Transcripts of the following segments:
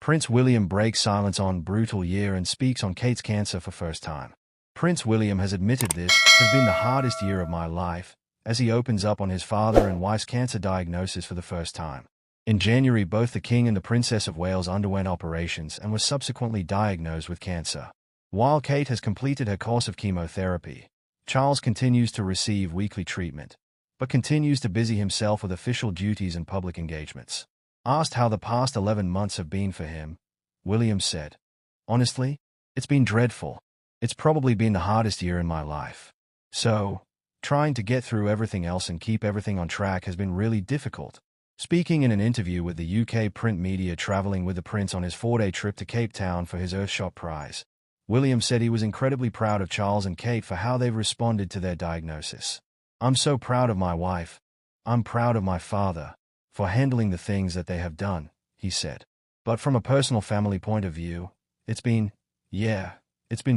Prince William breaks silence on brutal year and speaks on Kate's cancer for first time. Prince William has admitted this has been the hardest year of my life, as he opens up on his father and wife's cancer diagnosis for the first time. In January, both the King and the Princess of Wales underwent operations and was subsequently diagnosed with cancer. While Kate has completed her course of chemotherapy, Charles continues to receive weekly treatment, but continues to busy himself with official duties and public engagements. Asked how the past 11 months have been for him, William said, "Honestly, it's been dreadful. It's probably been the hardest year in my life. So, trying to get through everything else and keep everything on track has been really difficult." Speaking in an interview with the UK print media traveling with the Prince on his 4-day trip to Cape Town for his Earthshot Prize, William said he was incredibly proud of Charles and Kate for how they've responded to their diagnosis. "I'm so proud of my wife. I'm proud of my father for handling the things that they have done," he said. But from a personal family point of view, it's been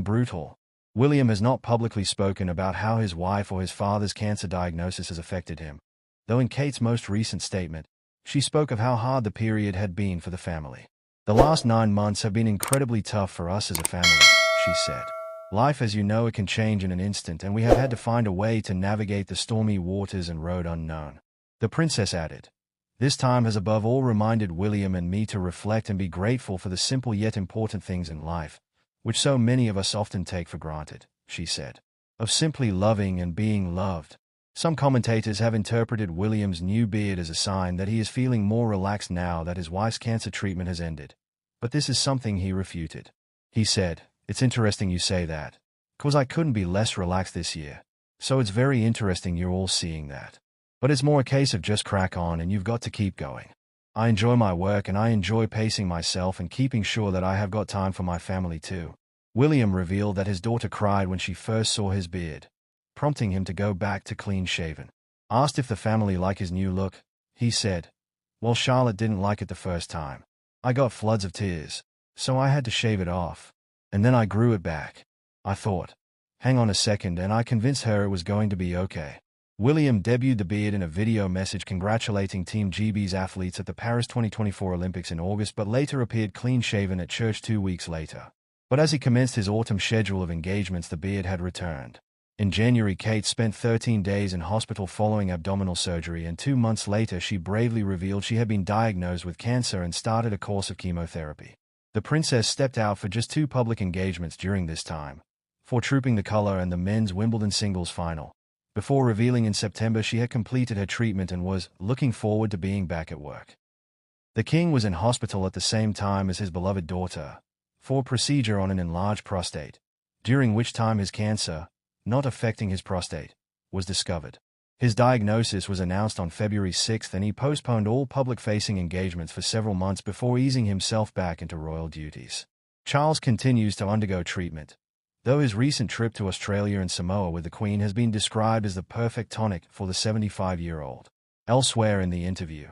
brutal. William has not publicly spoken about how his wife or his father's cancer diagnosis has affected him, though in Kate's most recent statement, she spoke of how hard the period had been for the family. "The last 9 months have been incredibly tough for us as a family," she said. "Life as you know it can change in an instant, and we have had to find a way to navigate the stormy waters and road unknown." The princess added, "This time has above all reminded William and me to reflect and be grateful for the simple yet important things in life, which so many of us often take for granted," she said. "Of simply loving and being loved." Some commentators have interpreted William's new beard as a sign that he is feeling more relaxed now that his wife's cancer treatment has ended, but this is something he refuted. He said, "It's interesting you say that, 'cause I couldn't be less relaxed this year, so it's very interesting you're all seeing that. But it's more a case of just crack on and you've got to keep going. I enjoy my work and I enjoy pacing myself and keeping sure that I have got time for my family too." William revealed that his daughter cried when she first saw his beard, prompting him to go back to clean-shaven. Asked if the family like his new look, he said, "Well, Charlotte didn't like it the first time. I got floods of tears, so I had to shave it off. And then I grew it back. I thought, hang on a second, and I convinced her it was going to be okay." William debuted the beard in a video message congratulating Team GB's athletes at the Paris 2024 Olympics in August, but later appeared clean-shaven at church 2 weeks later. But as he commenced his autumn schedule of engagements, the beard had returned. In January, Kate spent 13 days in hospital following abdominal surgery, and 2 months later she bravely revealed she had been diagnosed with cancer and started a course of chemotherapy. The princess stepped out for just 2 public engagements during this time, for Trooping the Colour and the men's Wimbledon singles final, before revealing in September she had completed her treatment and was looking forward to being back at work. The King was in hospital at the same time as his beloved daughter, for a procedure on an enlarged prostate, during which time his cancer, not affecting his prostate, was discovered. His diagnosis was announced on February 6 and he postponed all public-facing engagements for several months before easing himself back into royal duties. Charles continues to undergo treatment, though his recent trip to Australia and Samoa with the Queen has been described as the perfect tonic for the 75-year-old. Elsewhere in the interview,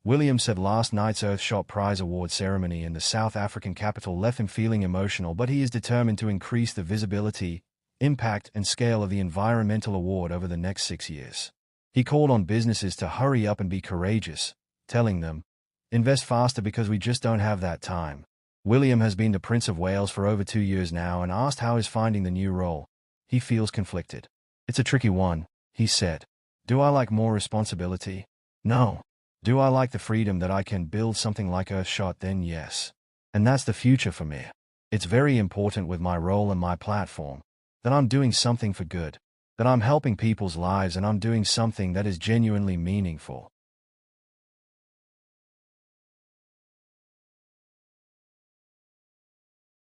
William said last night's Earthshot Prize award ceremony in the South African capital left him feeling emotional, but he is determined to increase the visibility, impact and scale of the environmental award over the next 6 years. He called on businesses to hurry up and be courageous, telling them, "Invest faster because we just don't have that time." William has been the Prince of Wales for over 2 years now, and asked how he's finding the new role. He feels conflicted. "It's a tricky one," he said. "Do I like more responsibility? No. Do I like the freedom that I can build something like Earthshot? Then yes. And that's the future for me. It's very important with my role and my platform that I'm doing something for good, that I'm helping people's lives and I'm doing something that is genuinely meaningful."